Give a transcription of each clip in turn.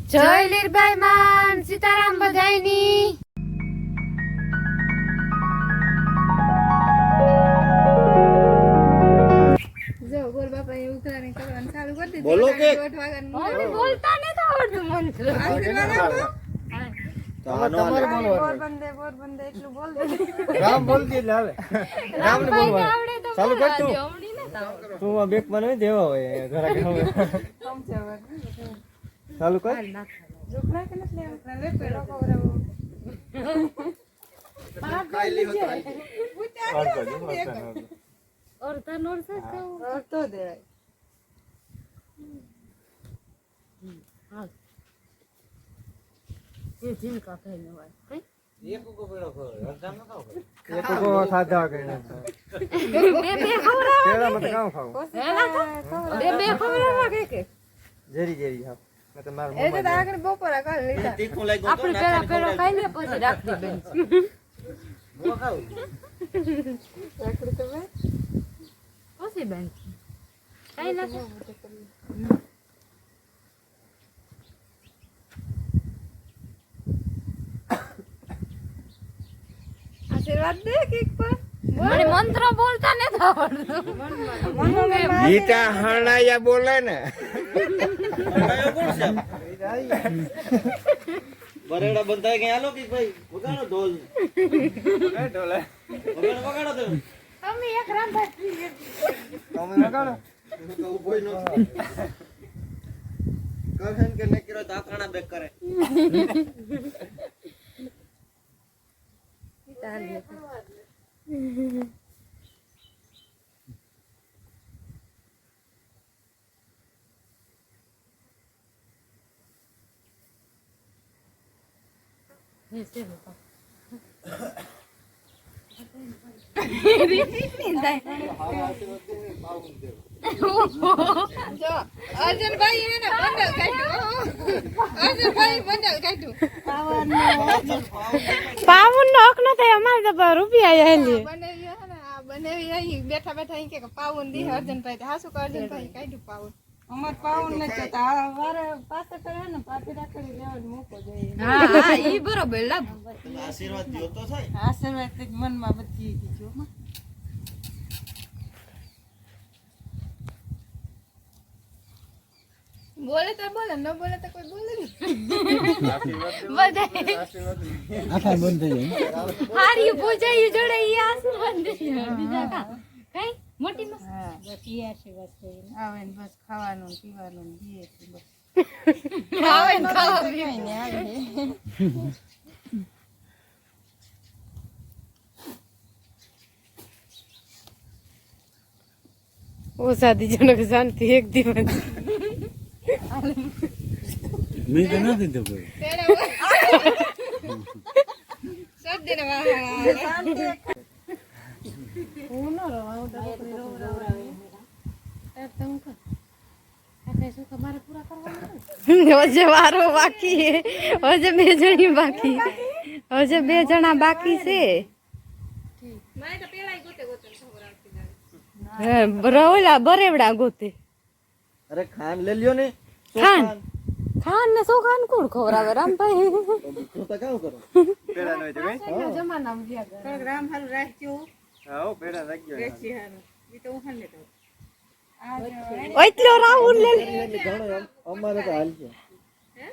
જય લીરબાઈ માન સીતારામ બધાયની જો બોલ બાપા એ ઉતરાણી કરવાનું ચાલુ કરી દીધું બોલો કે મમ્મી બોલતા નહી તો આવડતું મન આશીર્વાદ આપો પોરબંદર એટલું બોલ દે રામ બોલ કે આવે રામ ને બોલવા ચાલુ કર તું આ બેક મને દેવા હોય ઘરે કે હવે ચાલુ કર જોખના કે નથી લે પેલો ખવરાવો ખાઈ લી હોતા और तनोर से और तो दे हां ये जिन का पहले हुआ है एक को बेड़ो खो हरदम न खाओ एक को खाधा के बे खवरा पेड़ा मत खाओ खाओ बे खवरा के जेरी जेरी हां मैं तो मार ए तो આગળ બપોરા કર લીધા તીખું લાગ્યું તો આપણે પેલો ખાઈ લે પછી રાખી દે હું ખાઉં રાખડી તો મે ઓસી બેન કાઈ લાગે આશીર્વાદ દે કેક પર મને મંત્ર બોલતા ન આવડતું ગીતા હરણાયા બોલે ને હરણાયો કોણ છે બરેડા બંધાય કે હાલો કે ભાઈ વગાડો ઢોલ કઈ ઢોલ વગાડો તો તમે એક રામ ભાઈ તમે વગાડો તો કોઈ નો કહન કે ને કરો તો આકણા બેક કરે તાલી ऐसे होता जो अर्जुन भाई है ना बंडल काटो अर्जुन भाई बंडल काटो पावन નો હક ન થાય અમાર તો રૂપિયા આલી બનેવી હે ને આ બનેવી અહીં બેઠા બેઠા અહીં કે પાવન દી અર્જુન ભાઈ હાસુ ક અર્જુન ભાઈ કાઢ્યું પાવન અમાર પાવન ન જતા વારે પાસે કરે ને પાપી રાખડી લેવા મોકો જોઈએ હા હા ઈ બરોબર લાભ આશીર્વાદ દિયો તો થાય આશીર્વાદ જ મનમાં બધી દીજો માં બોલે તો બોલે ન બોલે તો કોઈ બોલે નહીં આશીર્વાદ આખા બંધ થઈ જાય હારી પૂજાઈ જોડે ઈ આશીર્વાદ દે બીજા કા કઈ મોટી માં હા બસ ઈ આશીર્વાદ છે આવે ને બસ ખાવાનું પીવાનું દીએ બસ આવે ને ખાવા પીવાને આવે ઓ સાદી જનક શાંતિ એક દિવસ मैं तो ना देता कोई सब दिन वहां उनो रहो एकदम का ऐसे તમારે પૂરા કરવાના હજે વારો બાકી છે હજે બે જણી બાકી હજે બે જણા બાકી છે મેં તો પેલાય ગોતે ગોતે ખવરાવતી જાય હે બરોલા બરેવડા ગોતે અરે ખાન લે લ્યો ને ખાન ખાન ને સો ખાન કોણ ખવરાવે રામભાઈ તો કામ કરો પેડા ન હોય તો કઈ હા જમાનામાં ગયા કરે રામ હાલ રાખજો હા પેડા રાખજો રાખી હારો ઈ તો ઉહન લેતો ઓટલો રાહુલ લે ઘણો અમારે તો હાલ છે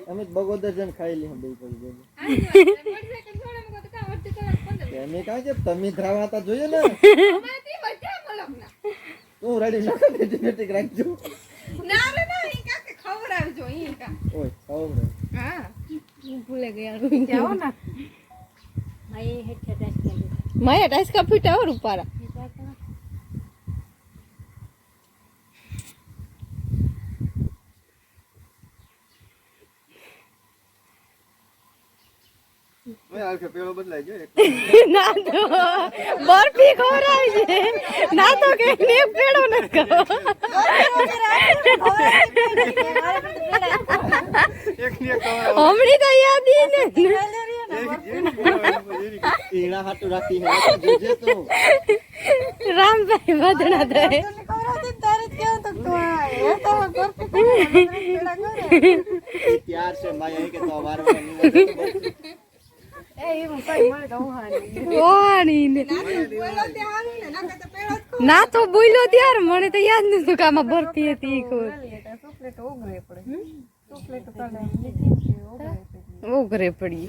અમે બગોદર જન ખાઈ લી બે પડી ગઈ અમે કાં છે તમે ધરાવાતા જોઈએ ને અમારથી બધા મલમના તું રેડી લખો ઓટોમેટિક રાખજો ના રે ના ઈ કાકે ખવરાવજો ઈ કા ઓય ખવરાવ હા હું ભૂલે ગયા રૂઈ જાઓ ના માય હેઠે ટાઈસ કા ફૂટા ઓર ઉપારા ઓય આલ કે પેલો બદલાઈ ગયો ના તો બરફી ખવરાવી છે ના તો કે ને પેડો ન કહો એક ને ખવરાવ હમણી તો યાદ ઈ ને ઈણા હાટુ રાખી હે જોજે તો રામભાઈ વધણા દે ખવરાવ દે તારે કેવું તો એ તો બરફી પેડા કરે प्यार से माया के तो वार वार नहीं बोलते એ હું કઈ મળે તો ઓહાણી ઓહાણી ને બોલો તે આવી ને ના તો પેલો જ ના તો બોલ્યો ત્યારે મને તો યાદ નતું કે આમાં ભરતી હતી ઈ ખોર ચોકલેટ ઓગળે પડે ચોકલેટ તને લીધી ઓગળે ઓઘરે પડી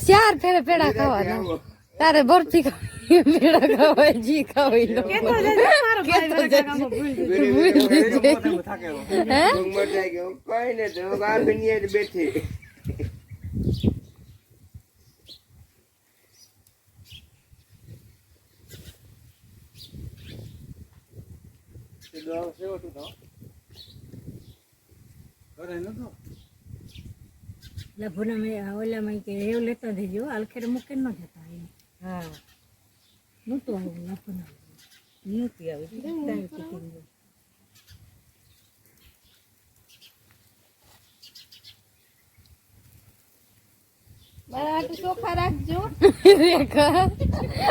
ચાર ફેરે પેડા ખાવાના તારે બરફી ખાવી પેડા ખાવાય જી ખાવી લો કે તો મારો ભાઈ ગામમાં ભૂલ હે मर जाएगा कोई नहीं तो बाहर बनिए बैठे લભુના મે ઓલામાં કે એવું લેતા દેજો આલખેર મૂકે ન જતા એને હા હું તો આવું લભુના નહોતી આવી ટાઈમ કીધું મારા હાટુ ચોખા રાખજો રેખા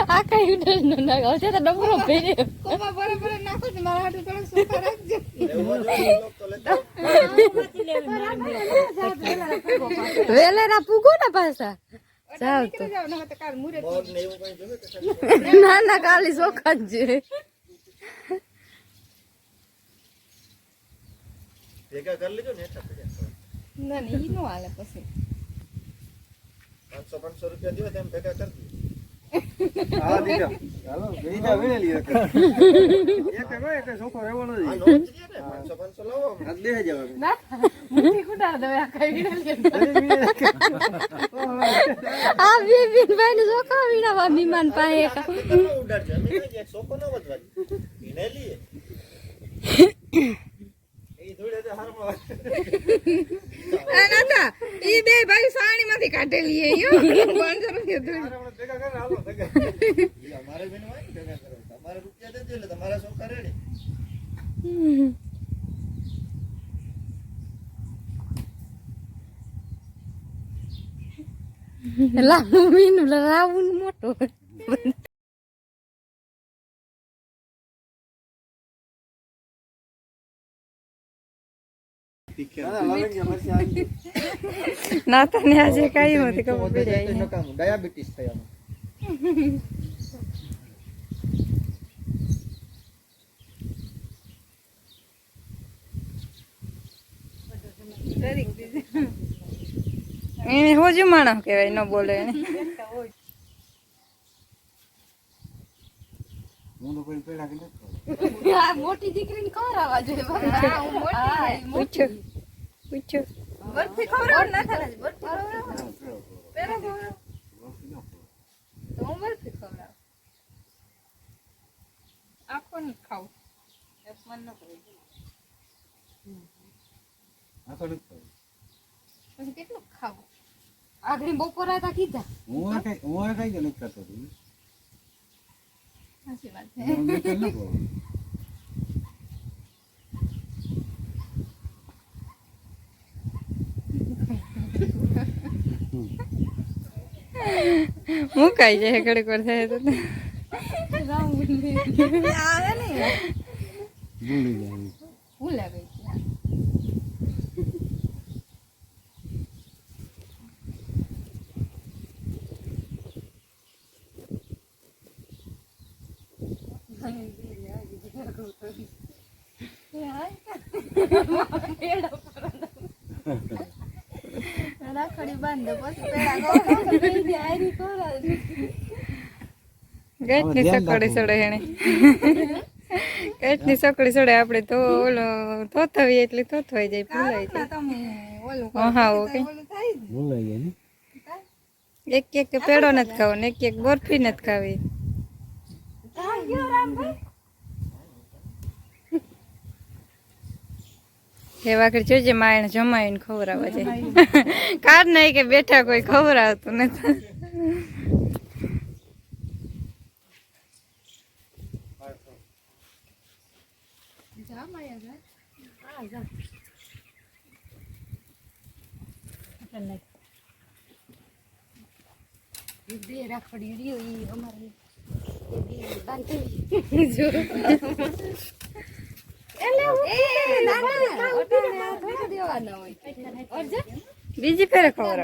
આ કઈ ઉડર ન નાખો છે તો ડબરો ફેરે કોમા બરાબર નાખો તો મારા હાટુ થોડો ચોખા રાખજો વેલેરા પૂગો ને પાછા જાવ તો ના ના કાલી ચોખા જ છે ભેગા કરી લેજો ને ના ના ઈ નો હાલે પછી 500 રૂપિયા દીવા તેમ ભેગા કરી હા દીધા ચાલો બેજા વે લીએ એક સોખો રહેવો નથી આ નો જ રે 500 લાવો આ દે જાવ ના મુઠી કુડા દે આ કઈ આ બીબીન ભાઈ ને ચોખા વીણા વિમાન પાએ ઉડાડજો અમે એક સોખો ન વધવા એને લીએ એ ધોડે તો હારમાં ના ના ઈ બે ભાઈ સાણીમાંથી કાઢેલી હે યો 500 રૂપિયા દે ભેગા કરે હાલો ભેગા અમારે બેન હોય ને ભેગા કરો તમારે રૂપિયા દે એટલે તમારા સોખા રેડી લાવું મીનું લાવું મોટો ના તને આજે કઈ નથી ખબર પડી ડાયાબિટીસ થયા એને હોજુ માણસ કહેવાય ન બોલે એને મોટી દીકરીને ખવડાવવા જોઈએ પૂછો પૂછો બરફી ખવડાવ ના થાય બરફી પેલા ખવડાવ તો હું બરફી ખવડાવ આખો ન ખાવ એક મન ન કરે આખો ન ખાવ પછી કેટલું ખાવું આગળ બપોર હતા કીધા હું કઈ જ નથી કરતો સાચી વાત મુકાઈ જાય ઘડીક વાર થાય તો આવે ને ભૂલી ગઈ રાખડી બાંધો પછી પેડા કેટલી સકડી સડે એને કેટલી સકડી સડે આપણે તો ઓલો થોથવીએ એટલે થોથવાઈ જાય ભૂલાઈ જાય હા ઓકે ભૂલાઈ ગયા ને એક એક પેડો નથી ખાવો ને એક એક બરફી નથી ખાવી એ વાકડી જોજે માયણ જમાઈને ખવડાવવા જાય કાર નહીં કે બેઠા કોઈ ખવડાવતું નથી રાખડી રહ્યો ઈ અમારે બીજી ફેરે ખબર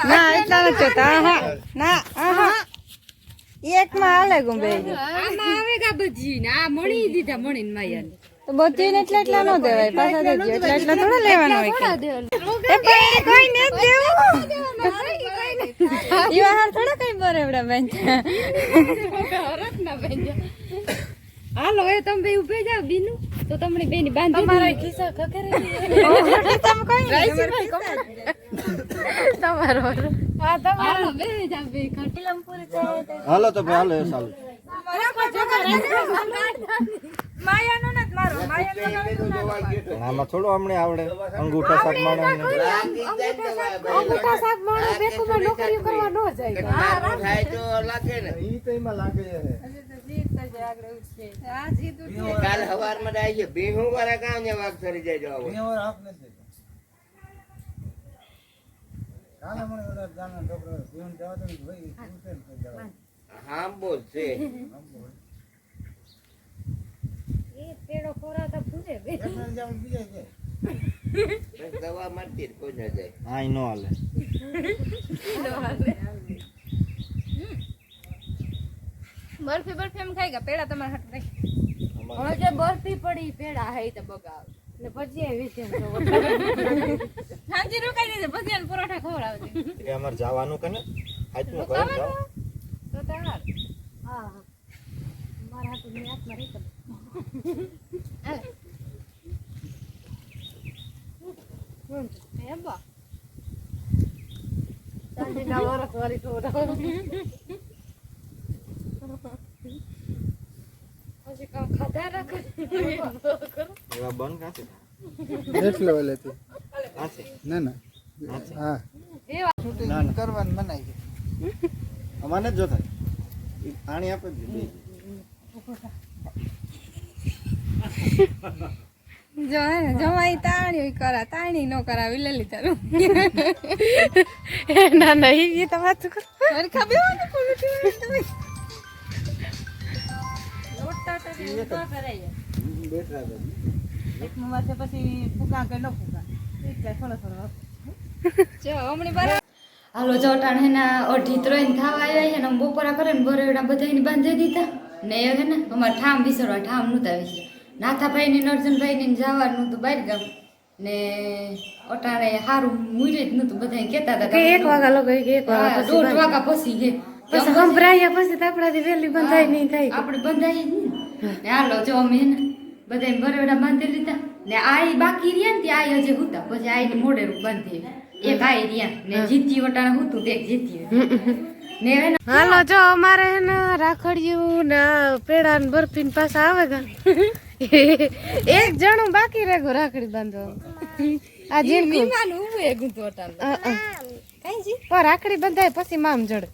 ના એટલા નથી જોતા ના એક માં હાલે ગુંબે તો બધી ને એટલા નો દેવાય પાછા દેજો એટલા થોડા લેવાનો હોય કોઈ ને દેવું ઈવા થોડા કઈ બરેવડા બેન હાલો એ તમે બે ઉભે જાવ બીનું તો તમને બેન બાંધી તમારા ખિસ્સા ખખરે તમે કોઈ તમારો હા તમારો બે જાવ બે ખટીલમ પૂરી થાય હાલો તો ભાઈ હાલો એ ચાલુ માયાનો નત મારો આમાં થોડો હમણે આવડે અંગૂઠા શાક માણો અંગૂઠા શાક માણો બેકુમાં નોકરી કરવા ન જાય હા થાય તો લાગે ને ઈ તો એમાં લાગે છે કાલ સવારમાં જાય છે ભીહું વાળા કામ ને વાગ સરી જાય જાવ હા બોલ છે પેડો ખોરાતા પૂરે દવા મારતી કોઈ ના જાય આઈ નો હાલે બરફી બરફી એમ ખાઈ ગયા પેડા તમારે હાથ નહીં હવે જે બરફી પડી પેડા હે તો બગાવ ને પછી આવી છે સાંજે રોકાઈ દેજે પછી આને પરોઠા ખવડાવજે કે અમાર જવાનું કને આજનું ઘર જાવ તો તાર હા મારા હાથ ની હાથ મારી કર એબા સાંજે ના વરસ વાળી ખવડાવ પછી કામ ખાધા રાખે એવા બન કાશે એટલે ઓલેથી કાશે ના ના હા ના ના કરવાનું મનાઈ છે અમાને જ જોતા ઈ પાણી આપે જ બે જો હે ને જમાઈ તાણી કરા તાણી નો કરાવી લે લીધા ના ના ઈ તો વાત કર અરે ખબર ને પોલીસ તમે લોટા તો કરાય બેઠા છે એક માથે પછી ફૂકા કે ન ફૂકા એટલે થોડો થોડો જો હમણી બાર હાલો જોટાણ હેના 2:30 થાવા આવ્યા છે ને બપોરા કરે ને બરેડા બધાઈને બાંધી દીધા ને એ હે ને અમાર ઠામ વિસરવા ઠામ નહોતા વિસર નાથાભાઈ ને નરજનભાઈ ને જવાનું હતું બહાર ગામ ને ઓટાણે હારું મુરે જ નતું બધાય કહેતા હતા કે 1 વાગા લગાઈ કે 1 વાગા 1:30 વાગા પછી કે પછી સંભરાયા પછી તો આપણાથી વેલી બંધાઈ નહીં થાય આપણે બંધાઈ જ ને હાલો જો અમે હે ને બધાય બરેડા બાંધી લીધા ને આઈ બાકી રહ્યા ને ત્યાં આઈ હજે હુતા પછી આઈને મોડેરું બાંધી એક આઈ રહ્યા ને જીતી વટાણા હુતું તે જીતી ને હે હાલો જો અમારે હે ને રાખડિયું ને પેડા ને બરફી ને પાછા આવે ગા એક જણું બાકી રેગો રાખડી બાંધો આ જીન મીમાનું હું એક ગુંતો વટાણ કઈ જી પર રાખડી બંધાય પછી મામ જડે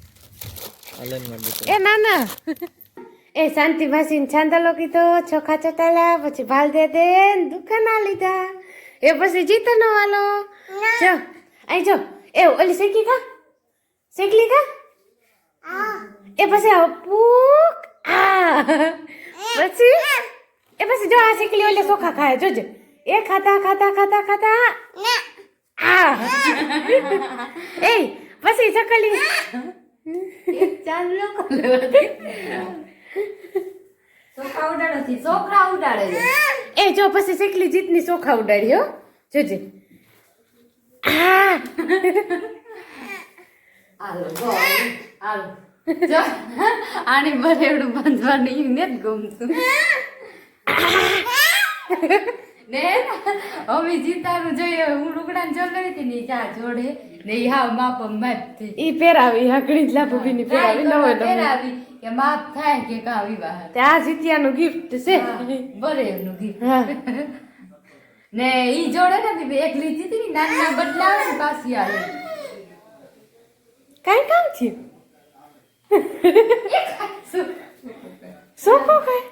અલન માં એ ના ના એ શાંતિ ભાસી ને છાંદલો કીધો ચોખા ચટાલા પછી ભાલ દે દે દુકાન ના લીધા એ પછી જીતનો વાલો જો આઈ જો એ ઓલી શેકી કા શેકલી કા એ પછી આવ પૂક આ પછી એ પછી જો આ શેકલી ઓલે ચોખા ખાય જોજે એ ખાતા ખાતા ખાતા ખાતા આ એ પછી ચકલી ચાંદલો ચોખા ઉડાડો થી ચોખા ઉડાડે છે. એ જો પછી શીખલી જીતની ચોખા ઉડાડી હો જોજે. હાલો જો હાલો જો આની બરેવડું બાંધવાનું ને જ ગમતું ને અમે જીતાનું જોઈએ હું લુગડાને જોડે હતી ને ચા જોડે ને ઈ હાવ માપ થઈ ઈ પહેરાવી હાકડી જ લાભુભી ની પહેરાવી ન હોય પહેરાવી કે માપ થાય કે કા વિવાહ ત્યાં જીત્યાનું ગિફ્ટ છે બરેવનું ગિફ્ટ ને ઈ જોડે ને એક લીધી હતી નાના બદલાવે ને પાછી આવે કઈ કામ છે શું કહો કઈ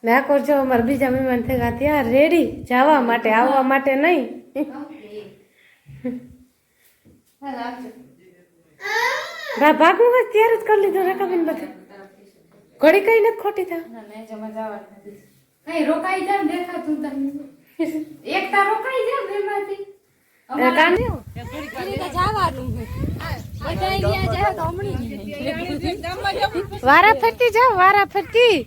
ના કરજો અમારા બીજા મહેમાન થયા ત્યાં રેડી જવા માટે આવવા માટે નહીં ભાગનું હોય ત્યારે જ કરી લીધું રેખાબેન બધું ઘડી કઈ નથી ખોટી થા કઈ રોકાઈ જાવ દેખાતું તમને એક તા રોકાઈ જાવ બેમાંથી વારા ફરતી જાવ વારા ફરતી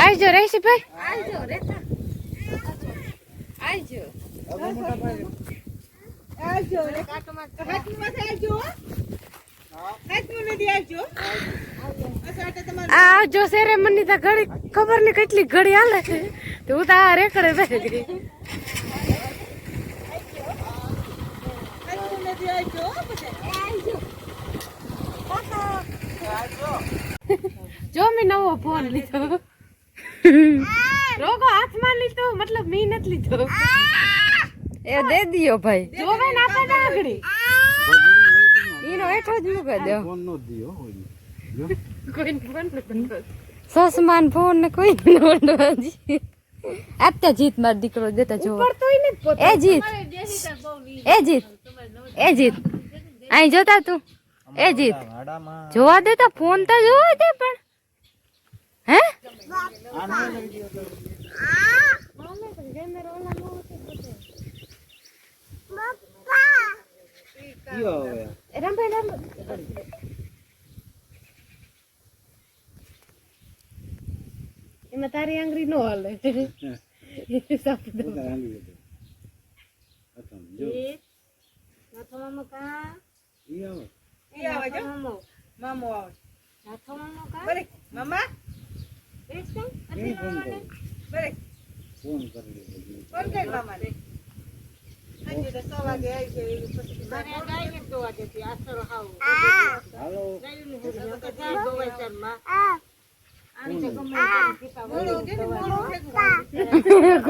આવજો રહીશી ભાઈ આવજો રેખા આવજો આવજો રેખા આવજો સેરે મની તા ઘડી ખબર નહીં કેટલી ઘડી હાલે છે તો હું તો આ રેકડે બેસી ગઈ જો મેં નવો ફોન લીધો રોગો હાથમાં લીધો મતલબ મેં નથી લીધો એ દે દિયો ભાઈ જો ભાઈ ના આપે ના આગળી ઈનો હેઠો જ મૂકી દો ફોન નો દિયો કોઈ ફોન નો સસમાન ફોન ને કોઈ નો દોજી આત્યા જીત માર દીકરો દેતા જો એ જીત અહીં જોતા તું એ જીત જોવા દેતા ફોન તો જોવા દે પણ હે એમાં તારી આંગળી નો હાલે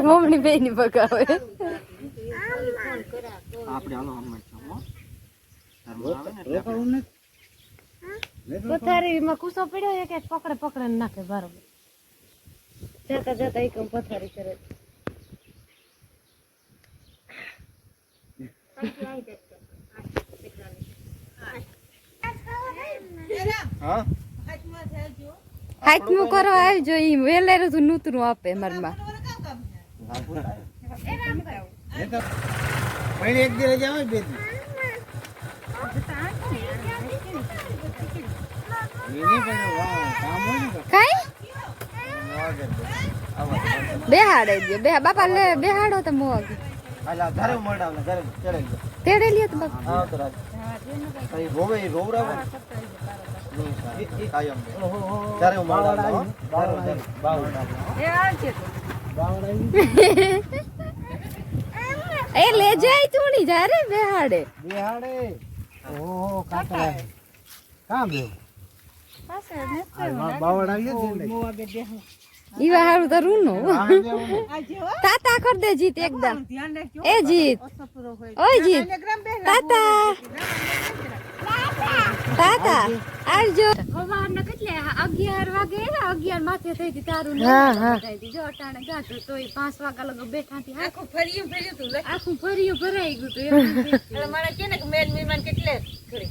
મમ્મી બે ની પકાવે પથારી માં કુસો પડ્યો એક એક પકડે પકડે નાખે બરોબર જતા જતા એક પથારી કરે હાથમું કરવા આવજો ઈ વેલેરું તું નૂતરું આપે મારમાં એક દી રજા હોય બે દી કઈ બેહાડે દે બે બાપા લે બેહાડો તો મોગ આલા ઘરે મળાવને ઘરે ચડે ગયો તેડે લ્યો તો બાપા હા તો રાજ એ રોવે રોવરાવો ઈ કાયમ ત્યારે મળાવને બાવડા એ આવજે એ લે જાય તું ની જા રે બેહાડે ઓહો કાકા કામ લે બાવડા ઈવા હારું તો રૂનો તાતા કર દે જીત એકદમ એ જીત ઓય જીત તાતા તાતા આવજો સવારના કેટલે 11 વાગે 11 માથે થઈ હતી તારું જો અટાણે ગાતું તોય 5 વાગ્યા લગો બેઠા થી આખું ફર્યું તું આખું ફર્યું ભરાઈ ગયું તું એટલે મને કે ને મેન મહેમાન કેટલે ઘરે